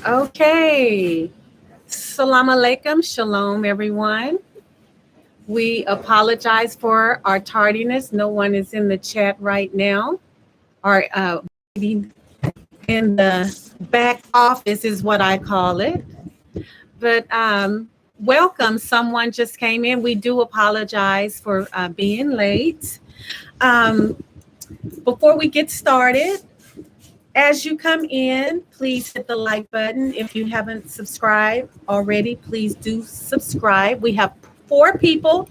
Okay. Salam alaikum. Shalom, everyone. We apologize for our tardiness. No one is in the chat right now. Or maybe in the back office is what I call it. But welcome. Someone just came in. We do apologize for being late. Um, before we get started, as you come in, please hit the like button. If you haven't subscribed already, please do subscribe. We have 4 people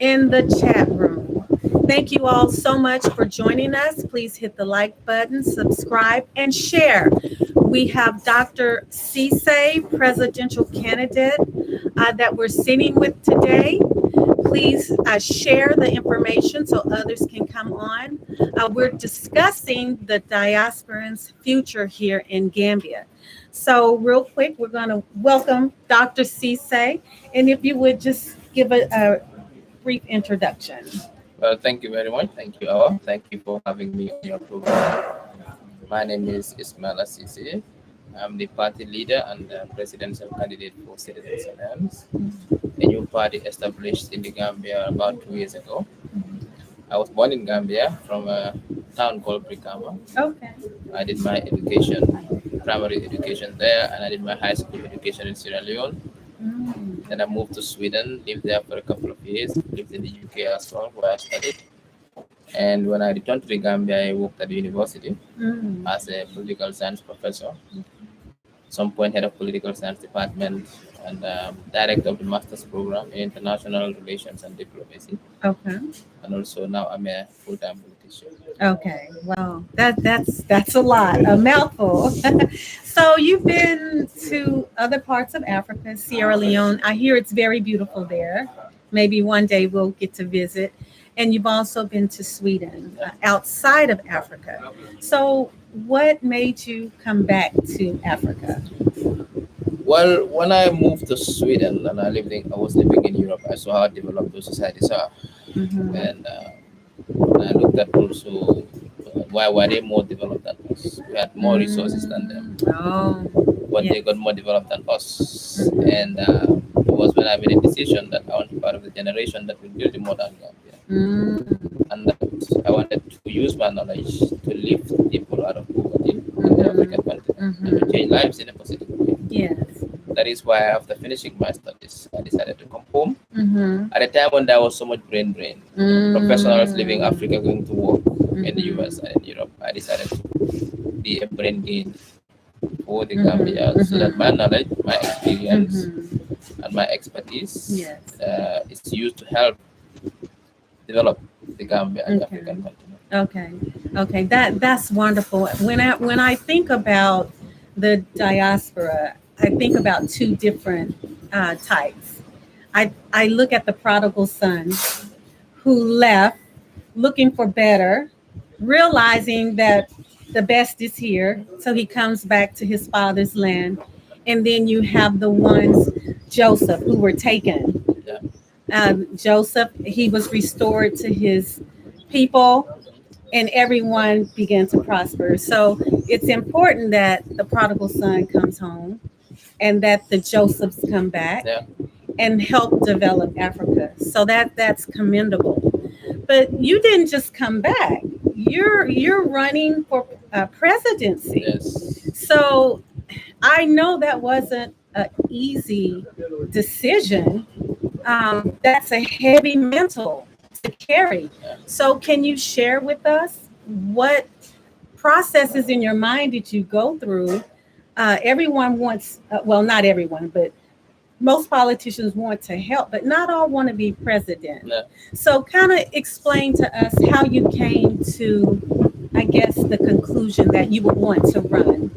in the chat room. Thank you all so much for joining us. Please hit the like button, subscribe, and share. We have Dr. Ceesay, presidential candidate, that we're sitting with today. Please share the information so others can come on. We're discussing the diasporan's future here in Gambia. So, real quick, we're going to welcome Dr. Ceesay. And if you would just give a brief introduction. Well, thank you very much. Thank you, Awa. Thank you for having me on your program. My name is Ismaila Ceesay. I'm the party leader and the presidential candidate for Citizenship, a new party established in the Gambia about 2 years ago. I was born in Gambia from a town called Brikama. Okay. I did my education, primary education there, and I did my high school education in Sierra Leone. Then I moved to Sweden, lived there for a couple of years, lived in the UK as well, where I studied. And when I returned to the Gambia, I worked at the university as a political science professor. Some point head of political science department and director of the master's program in international relations and diplomacy. Okay. And also now I'm a full-time politician. Okay. Wow. That's a lot, a mouthful. So you've been to other parts of Africa, Sierra Leone. I hear it's very beautiful there. Maybe one day we'll get to visit. And you've also been to Sweden, outside of Africa. So what made you come back to Africa? Well, when I moved to Sweden and I was living in Europe, I saw how developed those societies are. And I looked at also why were they more developed than us? We had more resources than them, Oh, but yeah. they got more developed than us. And it was when I made a decision that I want to be part of the generation that will build the modern Gambia. And that I wanted to use my knowledge to lift people out of poverty in the African continent and to change lives in a positive way. Yes. That is why after finishing my studies, I decided to come home. At a time when there was so much brain drain, professionals leaving Africa going to work in the US and in Europe, I decided to be a brain gain for the Gambia so that my knowledge, my experience, and my expertise Yes. is used to help develop the Gambia and the Okay. African continent. Okay. Okay. That's wonderful. When I think about the diaspora, I think about 2 different types. I look at the prodigal son who left looking for better, realizing that the best is here, so he comes back to his father's land. And then you have the ones, Joseph, who were taken. Yeah. Joseph, he was restored to his people, and everyone began to prosper. So it's important that the prodigal son comes home and that the Josephs come back Yeah. and help develop Africa. So that's commendable. But you didn't just come back. You're running for presidency. Yes. So I know that wasn't an easy decision. That's a heavy mantle to carry. Yeah. So can you share with us what processes in your mind did you go through? Everyone wants, well, not everyone, but most politicians want to help, but not all want to be president. Yeah. So kind of explain to us how you came to, I guess, the conclusion that you would want to run.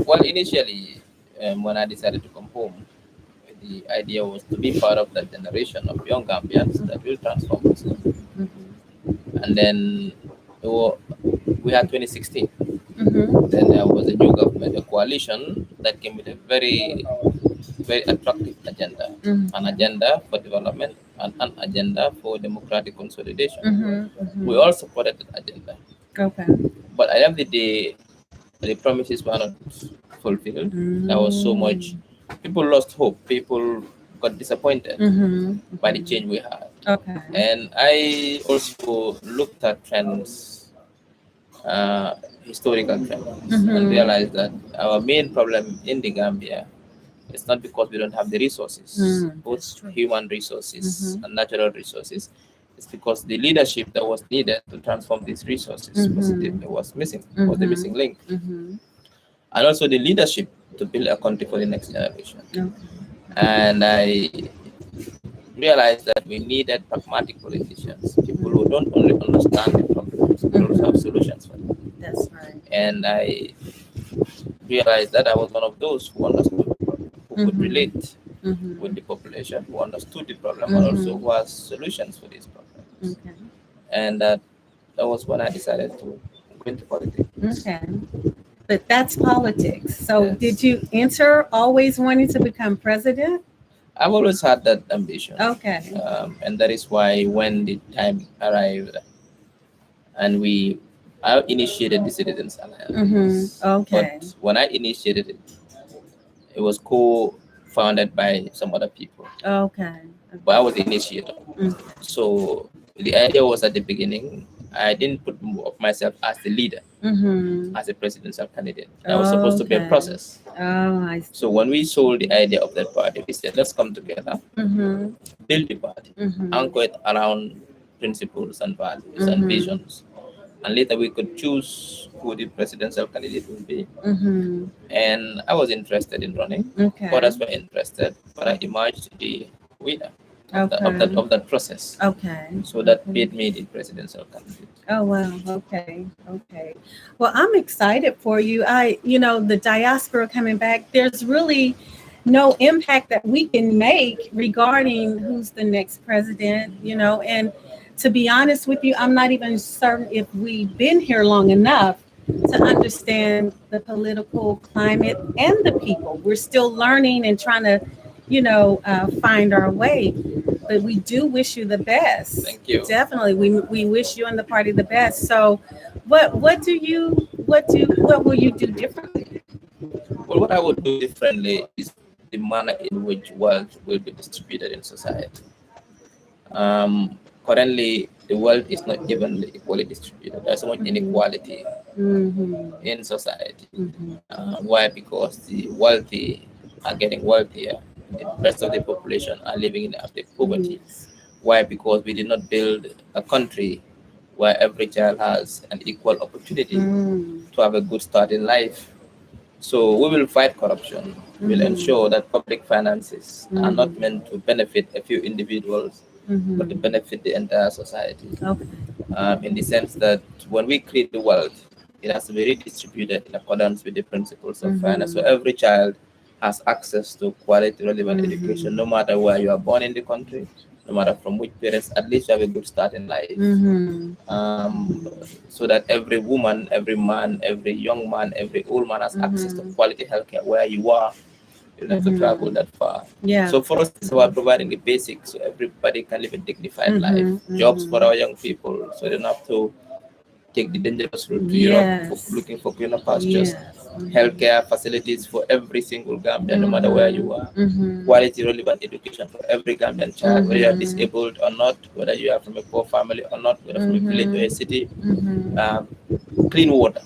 Well, initially, when I decided to come home, the idea was to be part of that generation of young Gambians that will transform us. And then we had 2016. Then there was a new government, a coalition that came with a very, very attractive agenda, an agenda for development and an agenda for democratic consolidation. We all supported that agenda. Okay. But at the end of the day, the promises were not fulfilled. There was so much. People lost hope. People got disappointed by the change we had. Okay. And I also looked at trends, historical trends, and realized that our main problem in the Gambia is not because we don't have the resources, both human resources and natural resources. It's because the leadership that was needed to transform these resources was missing, was the missing link. And also the leadership to build a country for the next generation. And I realized that we needed pragmatic politicians, people who don't only understand the problems, but also have solutions for them. That's right. And I realized that I was one of those who understood the problem, who could relate with the population, who understood the problem, and also who has solutions for these problems. And that was when I decided to go into politics. Okay. But that's politics. So Yes. did you enter always wanting to become president? I've always had that ambition. Okay. And that is why when the time arrived and I initiated the Citizens Alliance. Okay. But when I initiated it, it was co-founded by some other people. Okay. But I was the initiator. So the idea was at the beginning, I didn't put myself as the leader, as a presidential candidate. That was supposed to be a process. Oh, I see. So when we sold the idea of that party, we said, let's come together, build the party, anchor it around principles and values and visions. And later we could choose who the presidential candidate will be. And I was interested in running. Others were interested, but I emerged to be winner of that process. Okay. So that made me the presidential candidate. Oh, wow. Okay. Okay. Well, I'm excited for you. The diaspora coming back, there's really no impact that we can make regarding who's the next president, and to be honest with you, I'm not even certain if we've been here long enough to understand the political climate and the people. We're still learning and trying to, find our way. But we do wish you the best. Thank you. Definitely, we wish you and the party the best. So, what will you do differently? Well, what I would do differently is the manner in which wealth will be distributed in society. Currently, the wealth is not equally distributed. There's so much inequality in society. Why? Because the wealthy are getting wealthier. The rest of the population are living in abject poverty. Why? Because we did not build a country where every child has an equal opportunity to have a good start in life. So we will fight corruption. We'll ensure that public finances are not meant to benefit a few individuals, but to benefit the entire society. In the sense that when we create the wealth, it has to be redistributed in accordance with the principles of fairness. So every child has access to quality, relevant education, no matter where you are born in the country, no matter from which parents, at least you have a good start in life. So that every woman, every man, every young man, every old man has access to quality healthcare where you are. You don't have to travel that far. So for us, it's about providing the basics so everybody can live a dignified life. Jobs for our young people, so they don't have to take the dangerous route to Europe looking for greener pastures. Healthcare facilities for every single Gambian, no matter where you are. Quality, relevant education for every Gambian child, whether you are disabled or not, whether you are from a poor family or not, whether from a village or a city. Clean water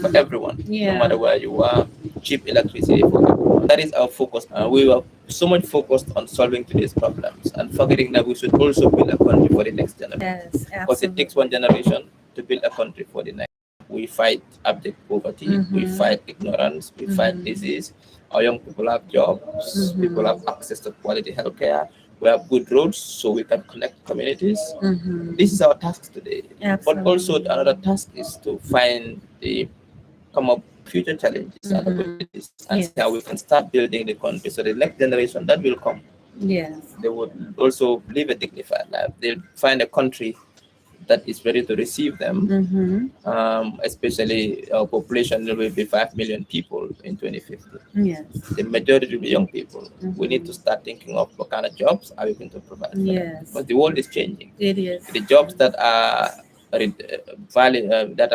for everyone, no matter where you are. Cheap electricity for everyone. That is our focus. We were so much focused on solving today's problems and forgetting that we should also build a country for the next generation. Because it takes one generation to build a country for the next. We fight abject poverty, we fight ignorance, we fight disease. Our young people have jobs, people have access to quality healthcare, we have good roads so we can connect communities. This is our task today. But also another task is to come up future challenges and opportunities and see how we can start building the country so the next generation that will come, they would also live a dignified life. They'll find a country that is ready to receive them, especially our population will be 5 million people in 2050. The majority will be young people. We need to start thinking of what kind of jobs are we going to provide for them. But the world is changing. It is. The jobs that are valid that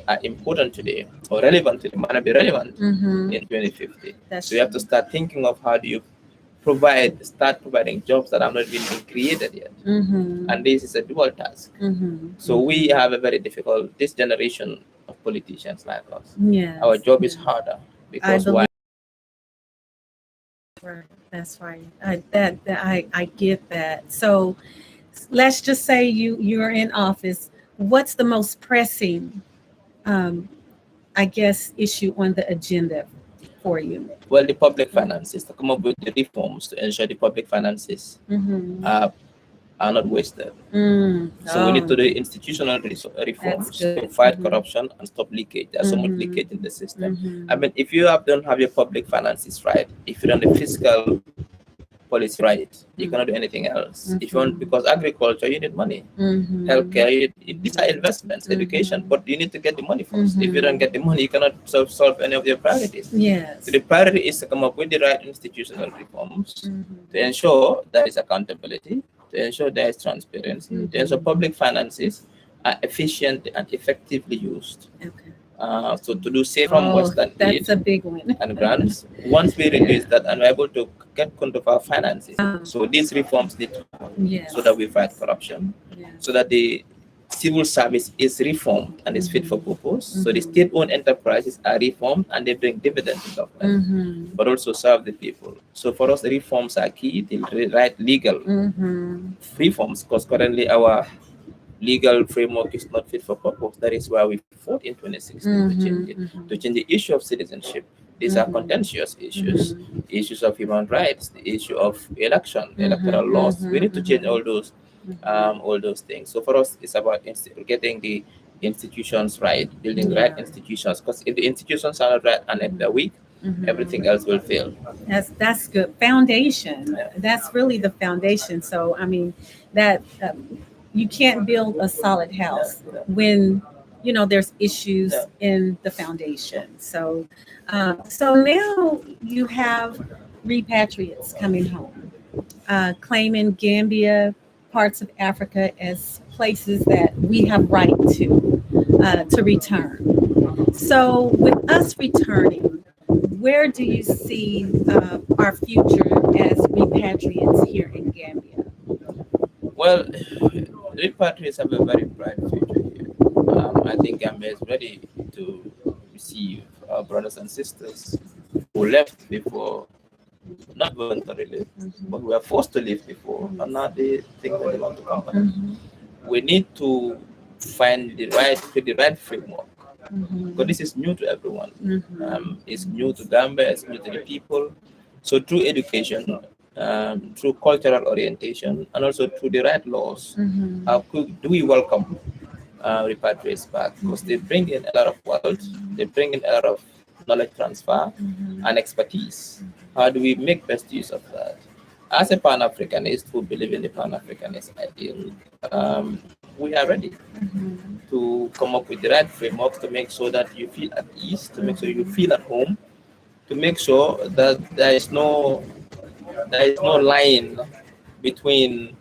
are important today or relevant today might not be relevant in 2050. That's So you have to start thinking of how do you start providing jobs that have not been created yet. And this is a dual task. So we have a very difficult, this generation of politicians like us. Yes. Our job is harder because why? Right. That's right. I get that. So let's just say you're in office. What's the most pressing, I guess, issue on the agenda for you? Well, the public finances, to come up with the reforms to ensure the public finances are not wasted. So we need to do institutional reforms to fight corruption and stop leakage. There's so much leakage in the system. I mean, if you don't have your public finances right, if you don't have the fiscal policy right, you cannot do anything else. If you want, because agriculture, you need money. Healthcare, these are investments, education, but you need to get the money first. If you don't get the money, you cannot solve any of your priorities. Yes. So the priority is to come up with the right institutional reforms to ensure there is accountability, to ensure there is transparency, to ensure public finances are efficient and effectively used. Okay. So to do save from Western that's a big one. and grants, once we reduce that and we're able to get control of our finances, so these reforms need to happen so that we fight corruption, so that the civil service is reformed and is fit for purpose. So the state-owned enterprises are reformed and they bring dividends to government, but also serve the people. So for us, the reforms are key, the right legal reforms, because currently our legal framework is not fit for purpose. That is why we fought in 2016 to change it, to change the issue of citizenship. These are contentious issues, issues of human rights, the issue of election, electoral laws. We need to change all those things. So for us, it's about getting the institutions right, building the right institutions. Because if the institutions are not right and if they're weak, everything else will fail. That's good. Foundation. That's really the foundation. So I mean, that. You can't build a solid house when there's issues in the foundation. So so now you have repatriates coming home, claiming Gambia, parts of Africa as places that we have right to return. So with us returning, where do you see our future as repatriates here in Gambia? Well, repatriates have a very bright future here. I think Gambia is ready to receive our brothers and sisters who left before, not voluntarily, but who were forced to leave before, and now they think that they want to come back. We need to find the right framework, because this is new to everyone. It's new to Gambia, it's new to the people. So through education, through cultural orientation, and also through the right laws, how do we welcome repatriates back? Because they bring in a lot of wealth, they bring in a lot of knowledge transfer and expertise. How do we make best use of that? As a Pan-Africanist who believe in the Pan-Africanist ideal, we are ready to come up with the right frameworks to make sure that you feel at ease, to make sure you feel at home, to make sure that there is no line between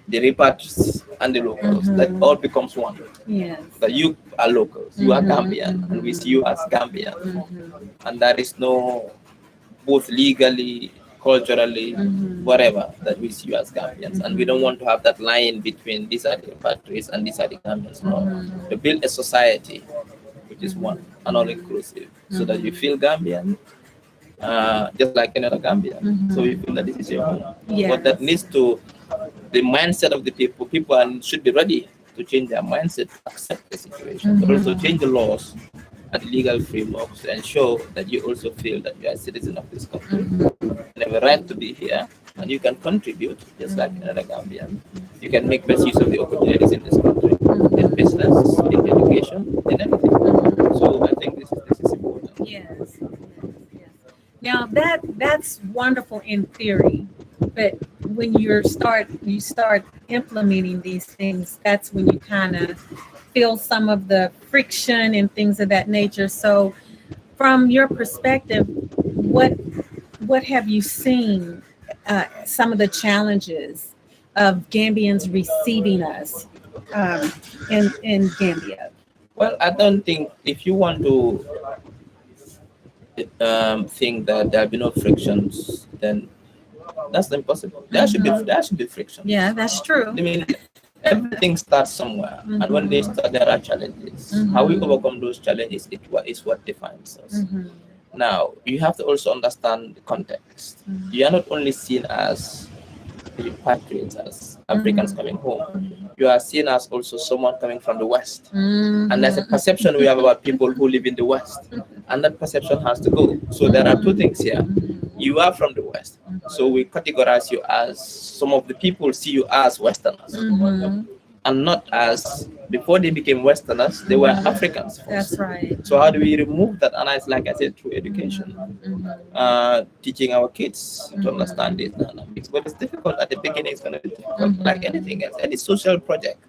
the repatriates and the locals. That all becomes one. Yes. That you are locals, you are Gambian, and we see you as Gambian, and there is no, both legally, culturally, whatever, that we see you as Gambians, and we don't want to have that line between these are the repatriates and these are the Gambians. No, to build a society which is one and all inclusive, so that you feel Gambian, just like another Gambian. So you feel that this is your home. But that needs to, the mindset of the people should be ready to change their mindset, accept the situation, but also change the laws and the legal frameworks to ensure that you also feel that you are a citizen of this country. You have a right to be here, and you can contribute just like another Gambian. You can make best use of the opportunities in this country, in business, in education, in everything. So I think this is important. Yes. Now that's wonderful in theory, but when you start implementing these things, that's when you kind of feel some of the friction and things of that nature. So from your perspective, what have you seen some of the challenges of Gambians receiving us in Gambia? Well, I don't think if you want to think that there'll be no frictions, then that's impossible. There should be friction. Yeah, that's true. I mean, everything starts somewhere, and when they start, there are challenges. How we overcome those challenges is what defines us. Now, you have to also understand the context. You are not only seen as repatriates, as Africans coming home. You are seen as also someone coming from the West. And there's a perception we have about people who live in the West. And that perception has to go. So there are two things here. You are from the West. So we categorize you as, some of the people see you as Westerners. And not as, before they became Westerners, they were Africans first. That's right. So how do we remove that? And it's like I said, through education, teaching our kids to understand these dynamics. But it's difficult at the beginning. It's going to be difficult, like anything else. Any social project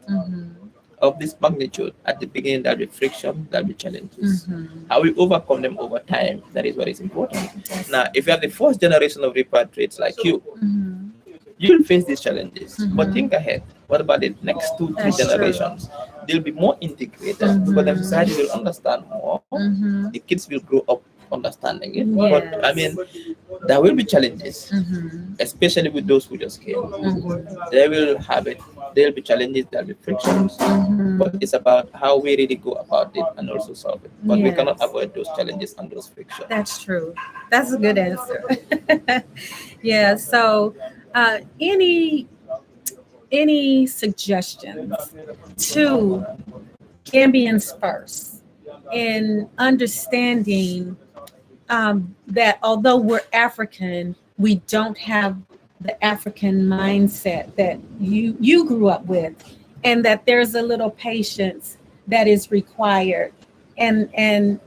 of this magnitude, at the beginning there'll be friction, there'll be challenges. How we overcome them over time, that is what is important. Now, if you have the first generation of repatriates like you, you will face these challenges. But think ahead. What about the next 2-3 generations? They'll be more integrated because the society will understand more. The kids will grow up understanding it. But I mean, there will be challenges, especially with those who just came. They will have it. There'll be challenges, there'll be frictions. But it's about how we really go about it and also solve it. But we cannot avoid those challenges and those frictions. That's true. That's a good answer. Yeah. So, any suggestions to Gambians first in understanding that although we're African, we don't have the African mindset that you grew up with, and that there's a little patience that is required, and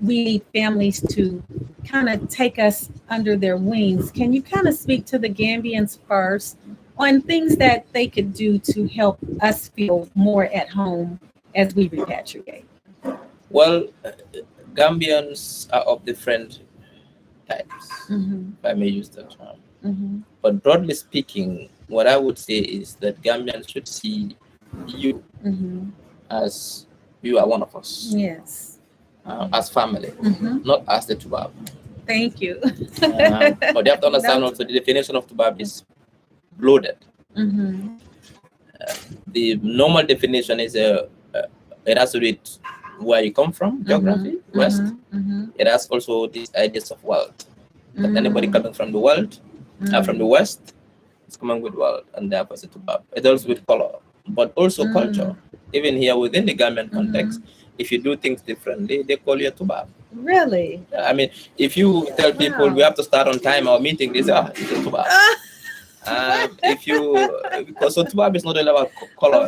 we need families to kind of take us under their wings. Can you kind of speak to the Gambians first on things that they could do to help us feel more at home as we repatriate? Well, Gambians are of different types, if I may use that term. But broadly speaking, what I would say is that Gambians should see you as you are one of us. Yes. As family, not as the Tubab. Thank you. But you have to understand also the definition of Tubab is loaded. The normal definition is it has to do with where you come from, geography, West. It has also these ideas of wealth. That anybody coming from the world, from the West, is coming with wealth, and therefore it's a Tubab. It also with color, but also culture. Even here within the Gambian context, if you do things differently, they call you a Tubab. Really? I mean, if you tell people we have to start on time our meeting, they say, it's a Tubab. If you, because so Tubab is not only about color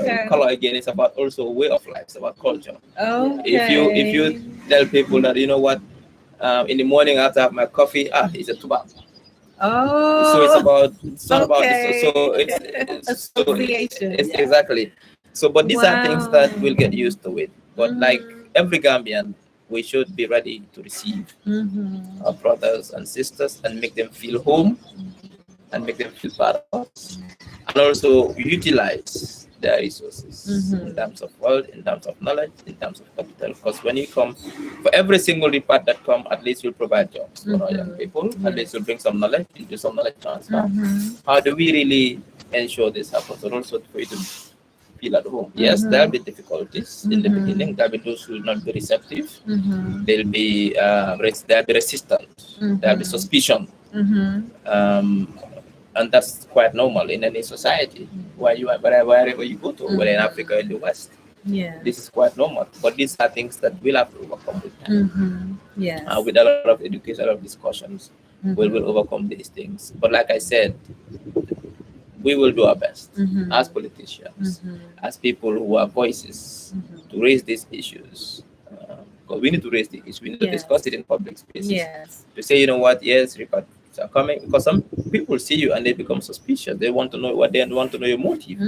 again, it's about also way of life, it's about culture. If you tell people that, you know what, in the morning after I have my coffee, it's a Tubab. So it's not about this. So it's exactly. So, but these are things that we'll get used to it. But like every Gambian, we should be ready to receive our brothers and sisters and make them feel home and make them feel part of us. And also utilize their resources in terms of wealth, in terms of knowledge, in terms of capital. Because when you come, for every single repart that come, at least you'll provide jobs for our young people. At least you'll bring some knowledge, you'll do some knowledge transfer. How do we really ensure this happens? But also for you to feel at home. Yes, there'll be difficulties in the beginning. There'll be those who will not be receptive. There'll be resistant. There'll be suspicion. And that's quite normal in any society, wherever you go to, whether in Africa or in the West. This is quite normal. But these are things that we'll have to overcome with time. With a lot of education, a lot of discussions, we will overcome these things. But like I said, we will do our best as politicians, as people who have voices to raise these issues. Because we need to raise the issue. We need to discuss it in public spaces. To say, you know what, yes, reports are coming. Because some people see you and they become suspicious. They want to know want to know your motive.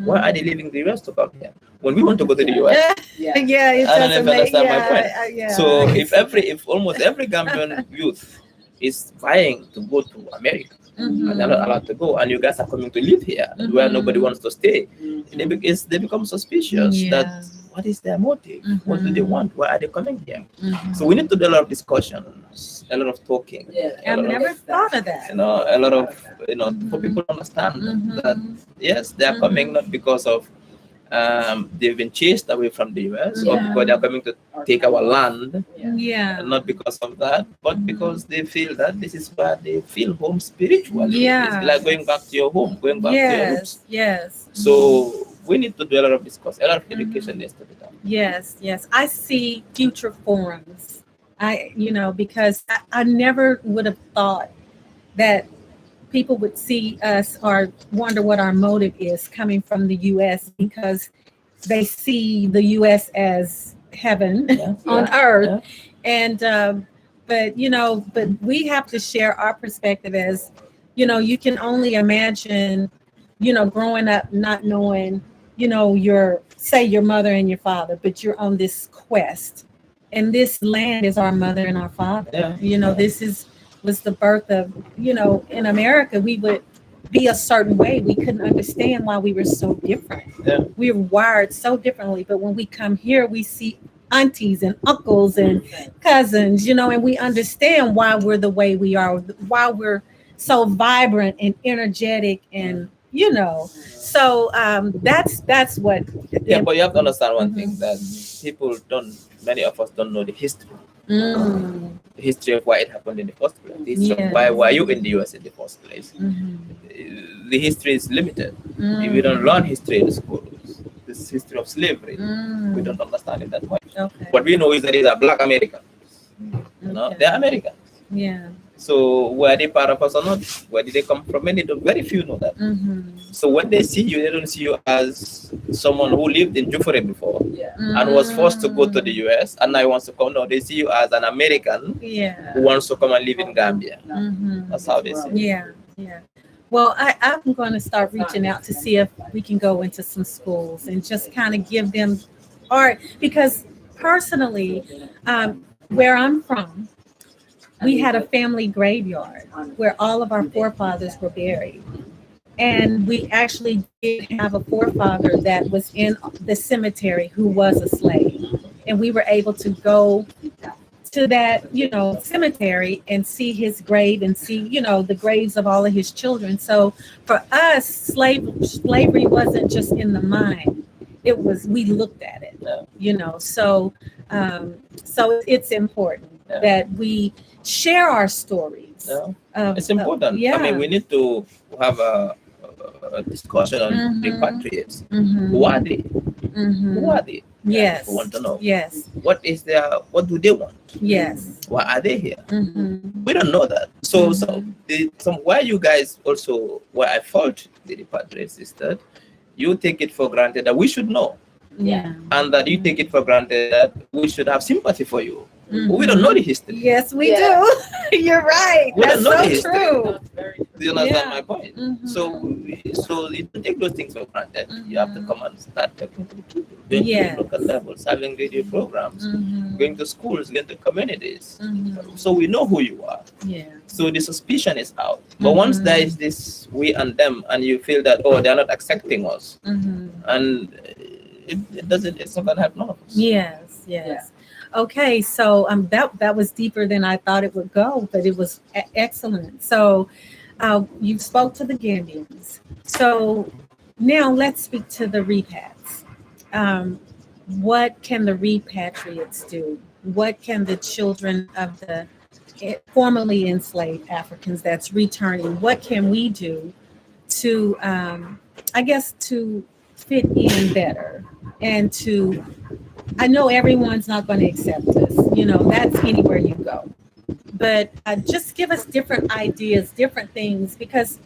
Why are they leaving the US to come here? When we want to go to the US. I don't even understand my point. So if almost every Gambian youth is vying to go to America, Mhm. and they're not allowed to go, and you guys are coming to live here where nobody wants to stay. They become suspicious Yeah. that what is their motive? What do they want? Why are they coming here? Mhm. So we need to do a lot of discussions, a lot of talking. a I've lot never of, thought of that. a lot of, for people to understand that yes, they are coming not because of they've been chased away from the US or because they are coming to take our land, Yeah. not because of that, but because they feel that this is where they feel home spiritually. Yeah. It's like going back to your home, going back to your roots. Yes. So we need to do a lot of discuss, a lot of education needs to be done. Yes. I see future forums. Because I never would have thought that people would see us or wonder what our motive is coming from the U.S. because they see the U.S. as heaven on earth. And but we have to share our perspective as, you can only imagine, growing up not knowing, your mother and your father, but you're on this quest. And this land is our mother and our father. This was the birth of, in America, we would be a certain way. We couldn't understand why we were so different. We were wired so differently. But when we come here, we see aunties and uncles and cousins, and we understand why we're the way we are, why we're so vibrant and energetic, and so that's what. But you have to understand one thing, that many of us don't know the history. The history of why it happened in the first place. The history of why were you in the US in the first place. The history is limited. If we don't learn history in schools, this history of slavery, we don't understand it that much. What we know is that these are Black Americans. They're Americans. So were they part of us or not? Where did they come from? Very few know that. So when they see you, they don't see you as someone who lived in Jufure before and was forced to go to the US and now wants to come. No, they see you as an American who wants to come and live in Gambia. That's how they see it. Yeah. Well, I'm going to start reaching out to see if we can go into some schools and just kind of give them art, because personally, where I'm from, we had a family graveyard where all of our forefathers were buried. And we actually did have a forefather that was in the cemetery who was a slave. And we were able to go to that, cemetery and see his grave and see, the graves of all of his children. So for us, slavery wasn't just in the mind. It was, we looked at it, so it's important that we share our stories. It's important. I mean, we need to have a discussion on repatriates. Who are they? Who are they? Yes. We want to know. Yes. What do they want? Yes. Why are they here? We don't know that. So why you guys also, why I fault the repatriates is that you take it for granted that we should know. And that you take it for granted that we should have sympathy for you. We don't know the history. Yes, we do. You're right. We That's don't know the so history. true. Do you understand my point? So you don't take those things for granted. You have to come and start talking to the people, going to the local levels, having radio programs, going to schools, going to communities. So we know who you are. So the suspicion is out. But once there is this we and them, and you feel that, they're not accepting us, and it's not gonna help none of us. Yes. Okay, so that was deeper than I thought it would go, but it was excellent. So you spoke to the Gambians. So now let's speak to the repats. What can the repatriates do? What can the children of the formerly enslaved Africans that's returning, what can we do to, to fit in better, and to, I know everyone's not going to accept us, that's anywhere you go, but just give us different ideas, different things, because,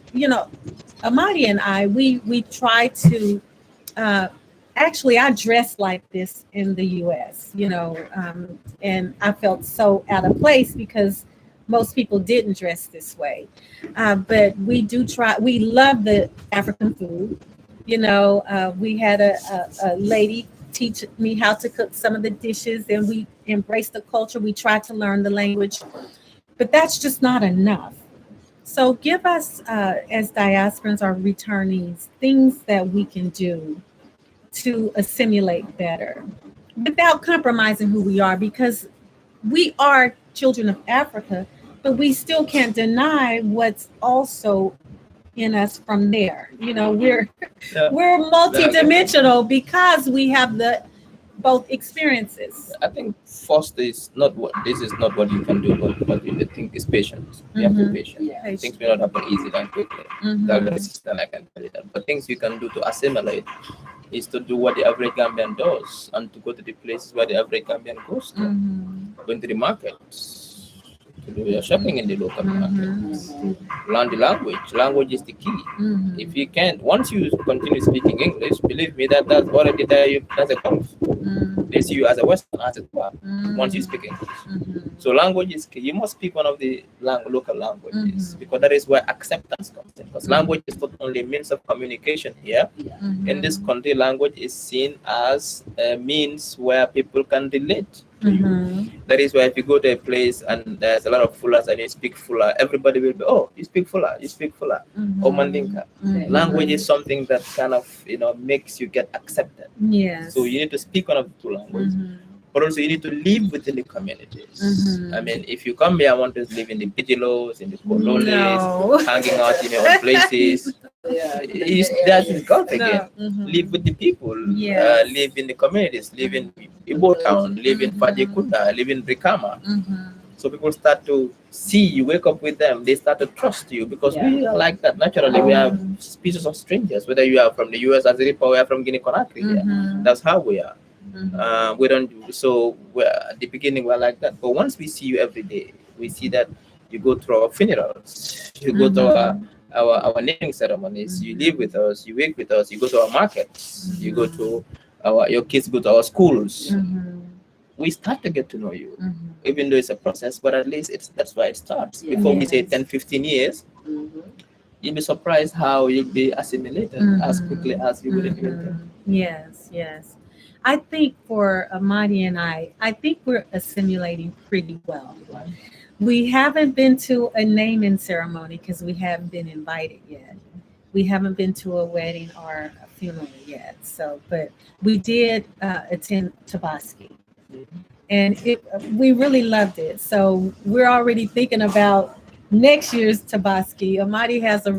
Amadi and I, we try to, actually, I dressed like this in the US, and I felt so out of place because most people didn't dress this way. But we do try, we love the African food. We had a lady teach me how to cook some of the dishes, and we embrace the culture. We try to learn the language, but that's just not enough. So give us, as diasporans or returnees, things that we can do to assimilate better without compromising who we are, because we are children of Africa, but we still can't deny what's also in us from there. You know, Yeah. we're multidimensional because we have the both experiences. I think first is not what this is not what you can do, but you think is patience. You have to be patient. Yeah. Things will not happen easy and quickly. That's the resistance, I can tell you that. But things you can do to assimilate is to do what the average Gambian does and to go to the places where the average Gambian goes to. Going to the markets, to do your shopping in the local markets. Learn the language. Language is the key. If you can't, once you continue speaking English, believe me that that's already there. That's a growth. They see you as a Western, as a well. Once you speak English. So language is key. You must speak one of the local languages because that is where acceptance comes in. Because language is not only a means of communication here. In this country, language is seen as a means where people can relate to you. That is why if you go to a place and there's a lot of Fulas and you speak Fula, everybody will be, oh, you speak Fula, you speak Fula, or Mandinka. Language is something that kind of, makes you get accepted. Yes. So you need to speak one of the two languages. But also you need to live within the communities. I mean, if you come here and want to live in the Bigelows, in the Colones, hanging out in your own places, that is God again. Live with the people, live in the communities, live in Ibo Town, live in Fajikunda, live in Brikama. So people start to see you, wake up with them, they start to trust you because we are like that. Naturally, we are species of strangers, whether you are from the US, Aziripa, or we are from Guinea Conakry. That's how we are. We don't so we're, at the beginning we're like that, but once we see you every day, we see that you go through our funerals, you go to our naming ceremonies, you live with us, you work with us, you go to our markets, you go to your kids go to our schools. We start to get to know you, even though it's a process, but at least that's why it starts. Before we say 10-15 years, you'll be surprised how you'll be assimilated as quickly as you would have. Yes. I think for Amadi and I think we're assimilating pretty well. We haven't been to a naming ceremony because we haven't been invited yet. We haven't been to a wedding or a funeral yet. So, but we did attend Tabaski, and we really loved it. So we're already thinking about next year's Tabaski. Amadi has a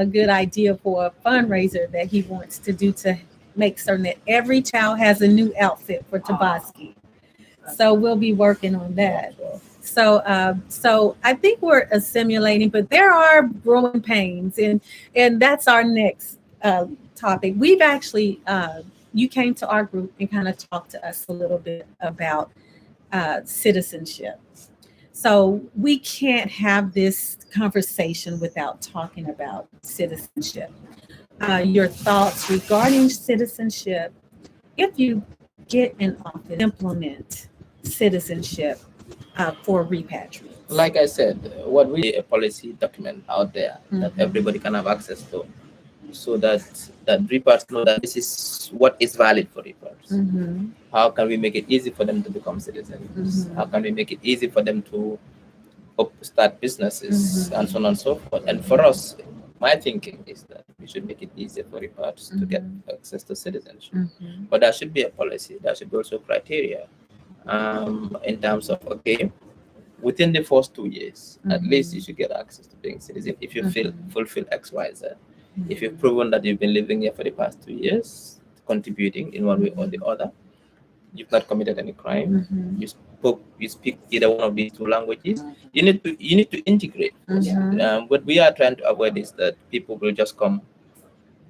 good idea for a fundraiser that he wants to do to make certain that every child has a new outfit for Tabaski. So we'll be working on that. So I think we're assimilating, but there are growing pains, and that's our next topic. We've actually you came to our group and kind of talked to us a little bit about citizenship. So we can't have this conversation without talking about citizenship. Your thoughts regarding citizenship, if you get in office, implement citizenship for repatriates. Like I said, what we a policy document out there that everybody can have access to, so that repatriates know that this is what is valid for repatriates. How can we make it easy for them to become citizens? How can we make it easy for them to start businesses and so on and so forth? And for us, my thinking is that we should make it easier for repatriates to get access to citizenship. But there should be a policy. There should be also criteria in terms of, okay, within the first 2 years, at least you should get access to being citizen if you fulfill X, Y, Z. If you've proven that you've been living here for the past 2 years, contributing in one way or the other, you've not committed any crime, you speak either one of these two languages, you need to integrate. What we are trying to avoid is that people will just come,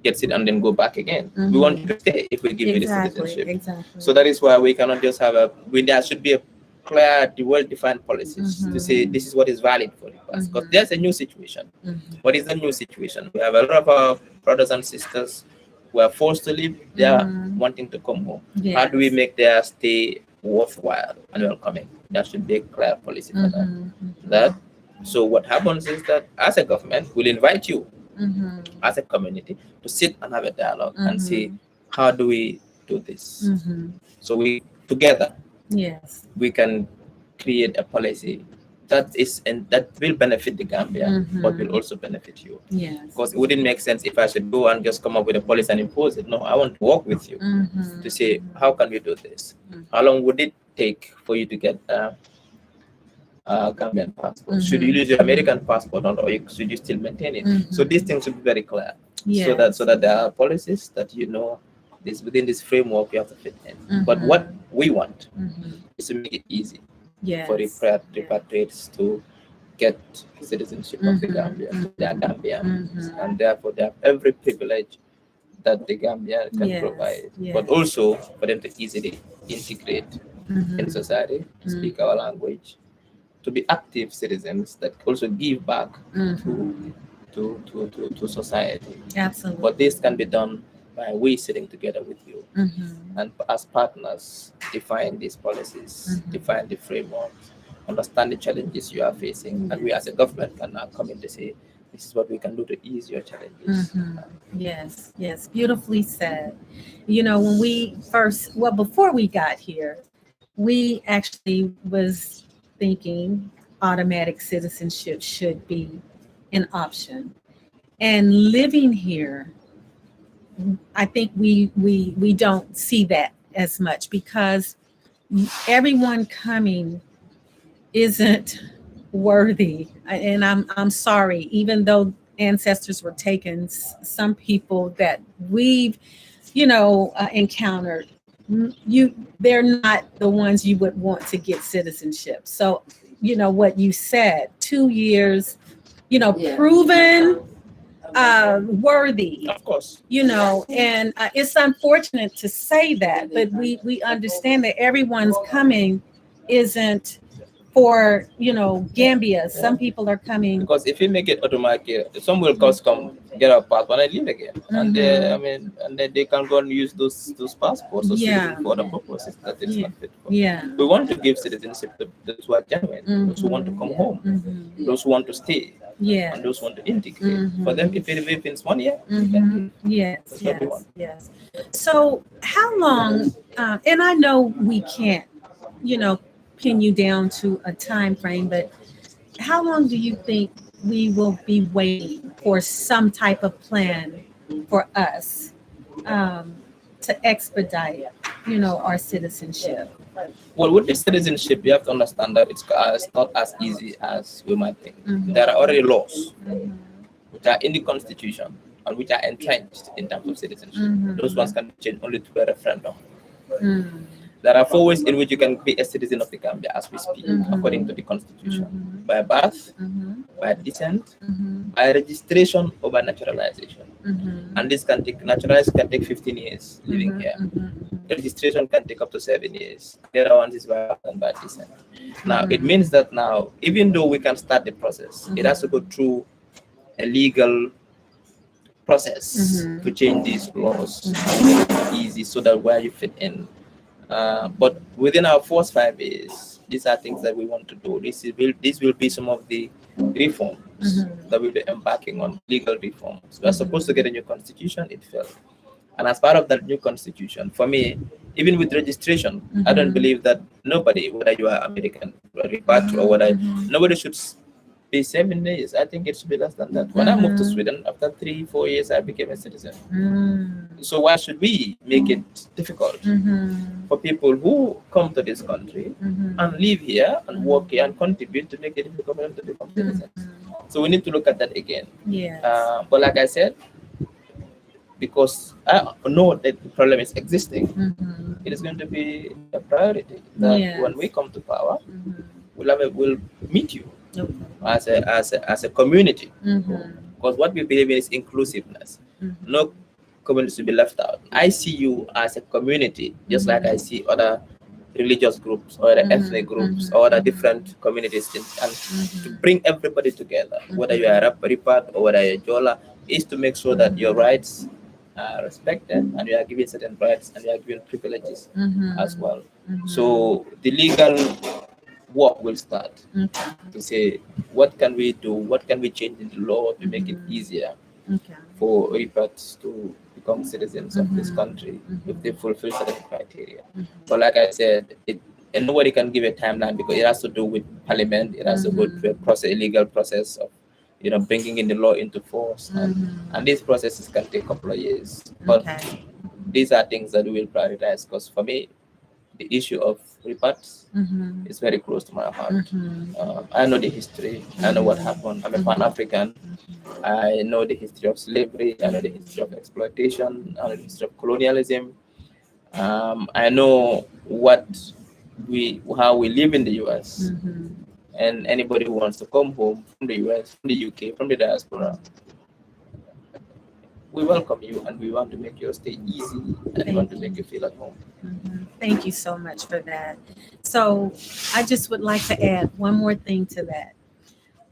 get it, and then go back again. We want you to stay if we give you the citizenship. So that is why we cannot just have there should be a clear, well-defined policies to say this is what is valid for us. Because there's a new situation. What is the new situation? We have a lot of our brothers and sisters who are forced to leave. They are wanting to come home. How do we make their stay worthwhile and welcoming? There should be a clear policy for that. So what happens is that as a government, we'll invite you as a community to sit and have a dialogue and see how do we do this. So we together we can create a policy that will benefit the Gambia, but will also benefit you. Yes. Because it wouldn't make sense if I should go and just come up with a policy and impose it. No, I want to work with you to say, how can we do this? How long would it take for you to get Gambian passport? Should you use your American passport or should you still maintain it? So these things should be very clear. Yes. So that there are policies that this within this framework you have to fit in. But what we want is to make it easy for repatriates to get citizenship of the Gambia. They are Gambians, and therefore they have every privilege that the Gambia can provide. But also for them to easily integrate in society, speak our language, to be active citizens that also give back to society. Absolutely. But this can be done by we sitting together with you and as partners define these policies, define the frameworks, understand the challenges you are facing, and we as a government can now come in to say, this is what we can do to ease your challenges. Yes, beautifully said. When we before we got here, we actually was thinking automatic citizenship should be an option. And living here, I think we don't see that as much because everyone coming isn't worthy. And I'm sorry, even though ancestors were taken, some people that we've encountered, they're not the ones you would want to get citizenship. So what you said, 2 years, proven worthy, of course, and it's unfortunate to say that, but we understand that everyone's coming isn't for Gambia. Some people are coming because if you make it automatic, some will come get a passport and leave again, and then they can go and use those passports or citizens for other purposes that it's not fit for. We want to give citizenship to those who are genuine, those who want to come home, those who want to stay, and those who want to integrate. For them, if it within 1 year, yes. So how long? And I know we can't, pin you down to a time frame, but how long do you think we will be waiting for some type of plan for us to expedite, our citizenship? Well, with the citizenship, you have to understand that it's not as easy as we might think. There are already laws which are in the constitution and which are entrenched in terms of citizenship. Those ones can change only through a referendum. There are 4 ways in which you can be a citizen of the Gambia as we speak, according to the constitution: by birth, by descent, by registration, or by naturalization. And this naturalization can take 15 years living here. Registration can take up to 7 years. The other one is by birth and by descent. Now, it means that now, even though we can start the process, it has to go through a legal process to change these laws and make it easy so that where you fit in. But within our first 5 years, these are things that we want to do. This will be some of the reforms that we'll be embarking on, legal reforms. We are supposed to get a new constitution, it failed. And as part of that new constitution, for me, even with registration, I don't believe that nobody, whether you are American, or repatriate, or whether nobody should be 7 days. I think it should be less than that. When I moved to Sweden, after 3-4 years, I became a citizen. So why should we make it difficult for people who come to this country and live here and work here and contribute to make it difficult for them to become citizens? So we need to look at that again. But like I said, because I know that the problem is existing, it is going to be a priority that when we come to power, we'll meet you as a community. Because what we believe in is inclusiveness. No community should be left out. I see you as a community, just like I see other religious groups or other ethnic groups or other different communities, and to bring everybody together, whether you are a Ripat or whether you're Jola, is to make sure that your rights are respected and you are given certain rights and you are given privileges as well. So the legal work will start to say, what can we do? What can we change in the law to make it easier for Ripats to become citizens of this country if they fulfill certain criteria? But like I said, and nobody can give a timeline because it has to do with parliament. It has to go through a process, a legal process of, bringing in the law into force. And these processes can take a couple of years. But these are things that we will prioritize, because for me, the issue of reparts is very close to my heart. I know the history. I know what happened. I'm a Pan-African. I know the history of slavery. I know the history of exploitation. I know the history of colonialism. I know how we live in the US. And anybody who wants to come home from the US, from the UK, from the diaspora, we welcome you, and we want to make your stay easy, and we want to make you feel at home. Thank you so much for that. So I just would like to add one more thing to that.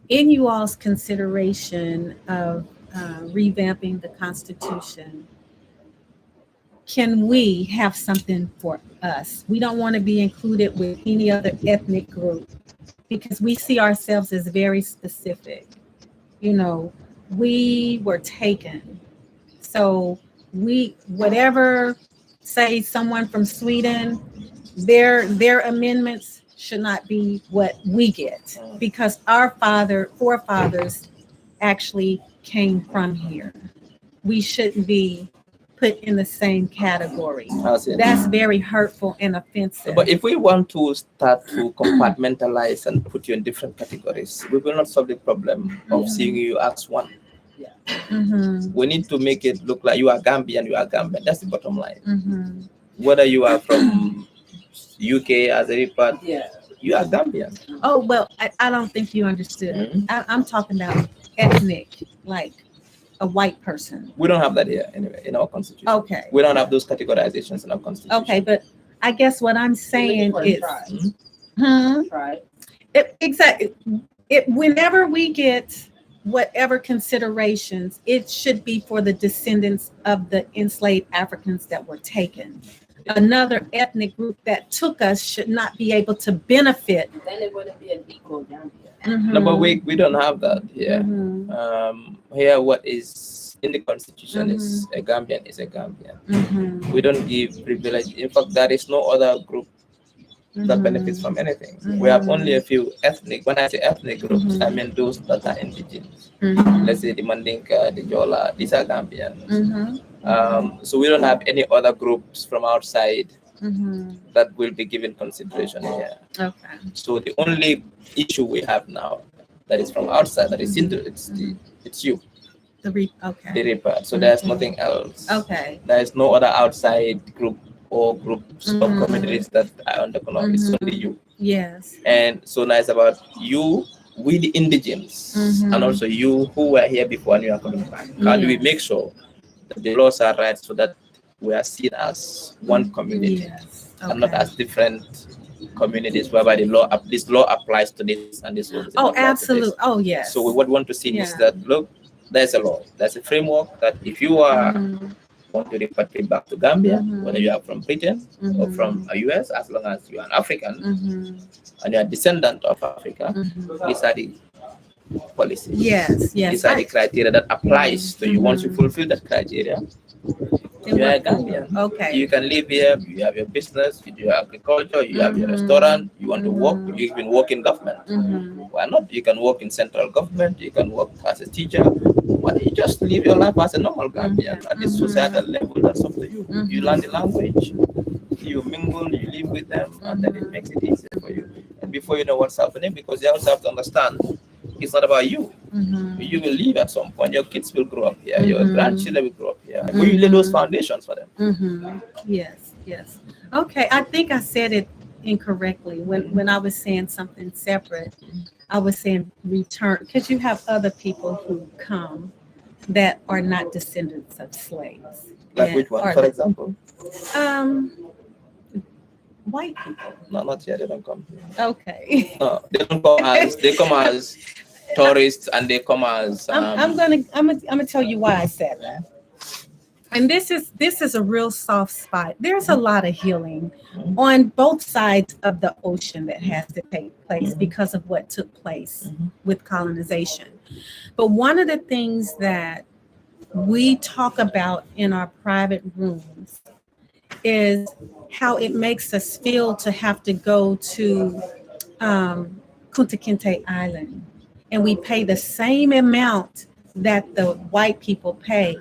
In you all's consideration of revamping the Constitution, can we have something for us? We don't want to be included with any other ethnic group, because we see ourselves as very specific. We were taken. So whatever, say someone from Sweden, their amendments should not be what we get, because our forefathers actually came from here. We shouldn't be put in the same category. That's very hurtful and offensive. But if we want to start to compartmentalize and put you in different categories, we will not solve the problem of seeing you as one. We need to make it look like you are Gambian, you are Gambian. That's the bottom line. Whether you are from UK as a repart, you are Gambian. Oh, well, I don't think you understood. I'm talking about ethnic, like a white person. We don't have that here anyway in our constitution. Okay. We don't have those categorizations in our constitution. Okay, but I guess what I'm saying is, exactly. Whenever we get whatever considerations, it should be for the descendants of the enslaved Africans that were taken. Another ethnic group that took us should not be able to benefit. Then it wouldn't be an equal Gambia. No, but we don't have that here. Here, what is in the constitution is a Gambian is a Gambian. We don't give privilege. In fact, there is no other group that benefits from anything. We have only a few ethnic. When I say ethnic groups, I mean those that are indigenous. Let's say the Mandinka, the Jola, these are Gambians. So we don't have any other groups from outside that will be given consideration here. Okay. So the only issue we have now that is from outside, that is it's you. The repart. So there's nothing else. Okay. There is no other outside group or groups or communities that are on the colony. It's only you. Yes. And so now it's about you, we the indigenous, and also you who were here before and you are coming back. How do we make sure that the laws are right so that we are seen as one community and not as different communities whereby this law applies to this and this law does not apply absolutely. to this. Oh, yes. So what we want to see is that, look, there's a law, there's a framework that if you are want to repatriate back to Gambia, whether you are from Britain or from a US, as long as you are an African and you are a descendant of Africa, these are the policies. Yes. These are the criteria that applies to you. Once you fulfill that criteria, you are a Gambian. Okay. You can live here, you have your business, you do your agriculture, you have your restaurant, you want to work, you even work in government. Why not? You can work in central government, you can work as a teacher. Why don't you just live your life as a normal Gambian at this societal level? That's up to you. You learn the language, you mingle, you live with them, and then it makes it easier for you. And before you know what's happening, because you also have to understand, it's not about you. You will leave at some point. Your kids will grow up here. Your grandchildren will grow up here. Will you lay those foundations for them? Yes. Okay, I think I said it incorrectly when I was saying something separate. I was saying return, because you have other people who come that are not descendants of slaves. Like which one, for example? White people. No, not yet. They don't come here. Okay. No, they don't come as. They come as tourists, and they come as. I'm gonna tell you why I said that. And this is a real soft spot. There's a lot of healing on both sides of the ocean that has to take place because of what took place with colonization. But one of the things that we talk about in our private rooms is how it makes us feel to have to go to Kunta Kinte Island, and we pay the same amount that the white people pay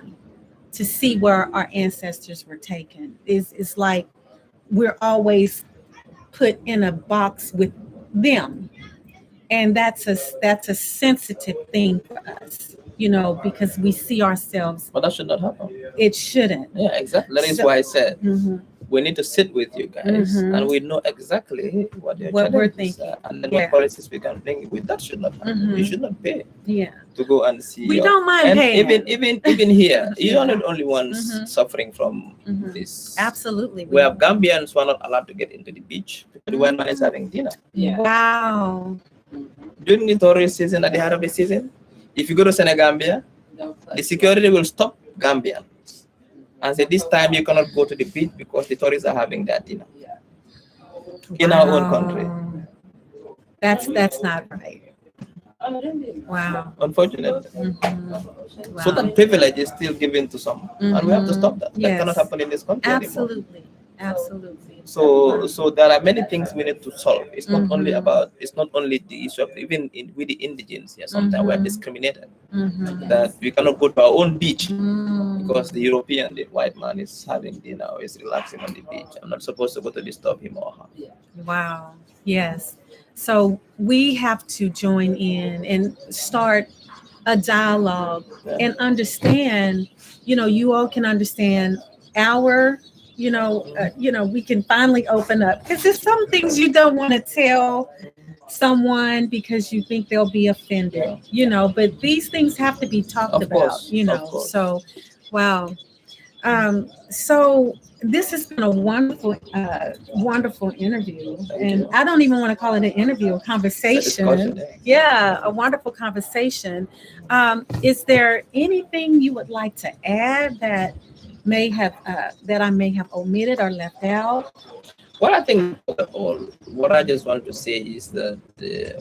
to see where our ancestors were taken. It's like we're always put in a box with them, and that's a sensitive thing for us, because we see ourselves. But that should not happen. It shouldn't. Yeah, exactly. That is So- why I said Mhm. we need to sit with you guys Mhm. and we know exactly what your What we're challenges thinking. are, and then Yeah. what policies we can bring with. That should not happen. Mhm. You should not pay Yeah, to go and see. we your- don't mind and paying. even here, you are not the only ones Mhm. suffering from Mhm. this. Absolutely. We have Gambians who are not allowed to get into the beach because the white man is having dinner. Yeah. Wow. During the tourist season, at the heart of the season, if you go to Senegambia, the security will stop Gambians and say, this time you cannot go to the beach because the tourists are having their dinner in our own country. Wow. That's not right. Wow. Unfortunately. Mhm. So Wow. that privilege is still given to some, and we have to stop that. That Yes. cannot happen in this country anymore. Absolutely. Absolutely. So there are many things we need to solve. It's not only Mhm. the issue of with the indigenes here. Sometimes we are Mhm. discriminated. Mhm. That we cannot go to our own beach Mm. because the European, the white man is having dinner or is relaxing on the beach. I'm not supposed to go to disturb him or her. Wow. Yes. So we have to join in and start a dialogue Yeah. and understand, you all can understand our, we can finally open up, because there's some things you don't want to tell someone because you think they'll be offended, but these things have to be talked Of about, course, of course. So, wow. So this has been a wonderful, wonderful interview, Thank and you. I don't even want to call it an interview, a It's a conversation. discussion, yeah. Yeah, a wonderful conversation. Is there anything you would like to add that I may have omitted or left out? Well, I think all. What I just want to say is that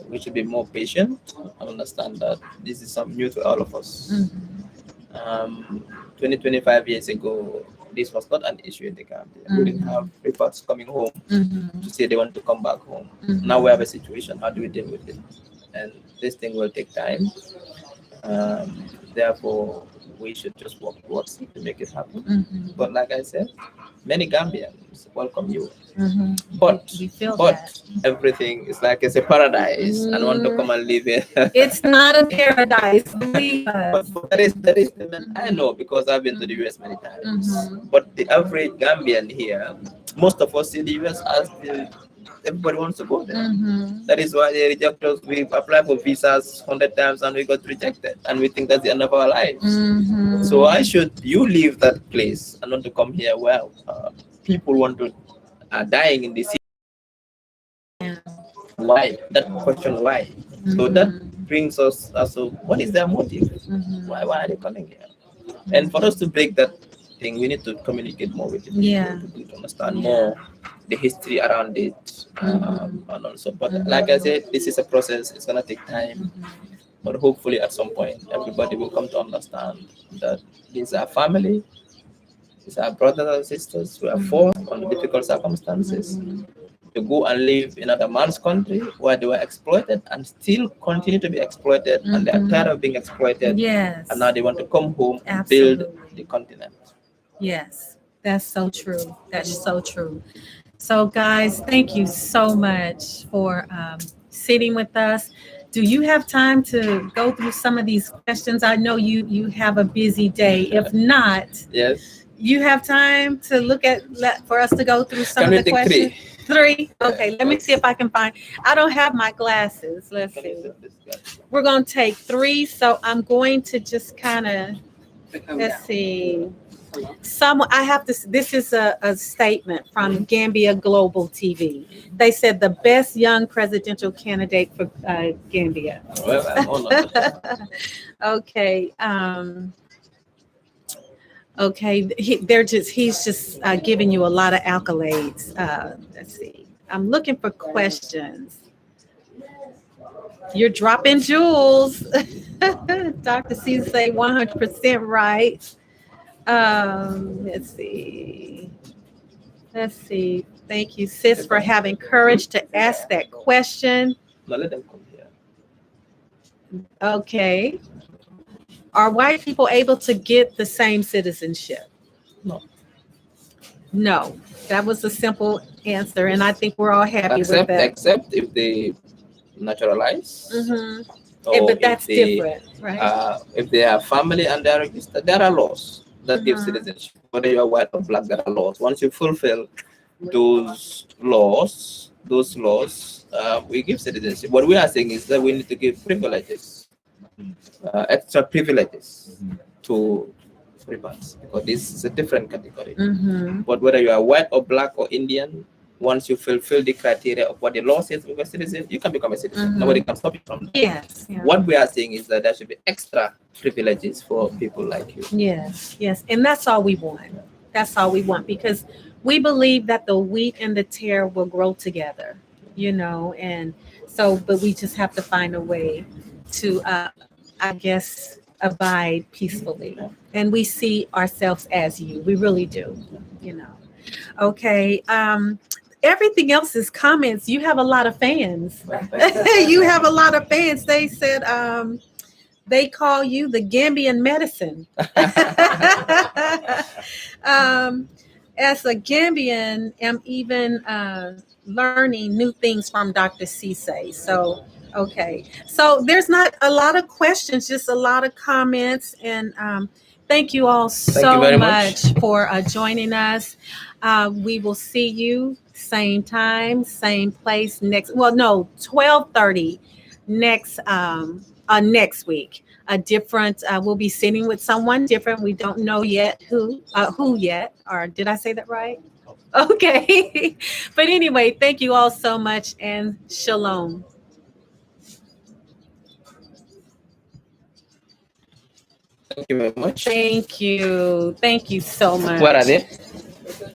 we should be more patient and understand that this is something new to all of us. Mhm. 20, 25 years ago, this was not an issue in the Gambia. We didn't have reports coming home Mhm. to say they want to come back home. Mhm. Now we have a situation. How do we deal with it? And this thing will take time. Therefore, we should just work towards it to make it happen. Mhm. But like I said, many Gambians welcome you. Mhm. But We feel that. everything is like it's a paradise and want to come and live here. It's not a paradise, believe us. But that is I know because I've been to the US many times. Mhm. But the average Gambian here, most of us in the US are still, everybody wants to go there. Mhm. That is why they reject us. We apply for visas 100 times and we got rejected, and we think that's the end of our lives. Mhm. So why should you leave that place and want to come here where people are dying in the city? Yeah. Why? That question, why? So that brings us also, what is their motive? Mhm. Why are they coming here? And for us to break that thing, we need to communicate more with them. Yeah. To understand Yeah. more the history around it. And also, but like I said, this is a process. It's gonna take time. But hopefully at some point, everybody will come to understand that these are family, these are brothers and sisters who are forced under difficult circumstances to go and live in another man's country where they were exploited and still continue to be exploited, and they are tired of being exploited, Yes. and now they want to come home and Absolutely. build the continent. Yes, that's so true. That's so true. So, guys, thank you so much for sitting with us. Do you have time to go through some of these questions? I know you have a busy day. If not, Yes. you have time to for us to go through some Can of we the take questions. three? 3? Okay, let me see if I can find. I don't have my glasses. Let's Can you see. set this guy? We're going to take 3, so I'm going to just kind of, let's see. This is a statement from Gambia Global TV. They said the best young presidential candidate for Gambia. Well, I'm honored. Okay. Okay. He's just giving you a lot of accolades. Let's see. I'm looking for questions. You're dropping jewels. Dr. Ceesay, 100% right. Let's see. Thank you, sis, for having courage to ask that question. Now let them come here. Okay. Are white people able to get the same citizenship? No. No. That was a simple answer, and I think we're all happy with that. Except if they naturalize, Hmm. or But that's different, right? if they have family and they are registered, there are laws that give Mhm. citizenship. Whether you are white or black, there are laws. Once you fulfill those laws, we give citizenship. What we are saying is that we need to give privileges, extra privileges to rivers, because this is a different category. Mm-hmm. But whether you are white or black or Indian, once you fulfill the criteria of what the law says of a citizen, you can become a citizen. Mhm. Nobody can stop you from that. Yes. Yeah. What we are saying is that there should be extra privileges for people like you. Yes. Yes. And that's all we want. That's all we want, because we believe that the wheat and the tare will grow together, and so, but we just have to find a way to, I guess, abide peacefully. And we see ourselves as you. We really do, you know. Okay. Everything else is comments. You have a lot of fans. You have a lot of fans. They said they call you the Gambian medicine. As a Gambian, I'm even learning new things from Dr. Ceesay. So, okay. So there's not a lot of questions, just a lot of comments. And thank you all so very much for joining us. We will see you same time, same place next. Well, no, 12:30 next week. A different. We'll be sitting with someone different. We don't know yet who yet. Or did I say that right? Okay. But anyway, thank you all so much, and shalom. Thank you very much. Thank you. Thank you so much. What are they?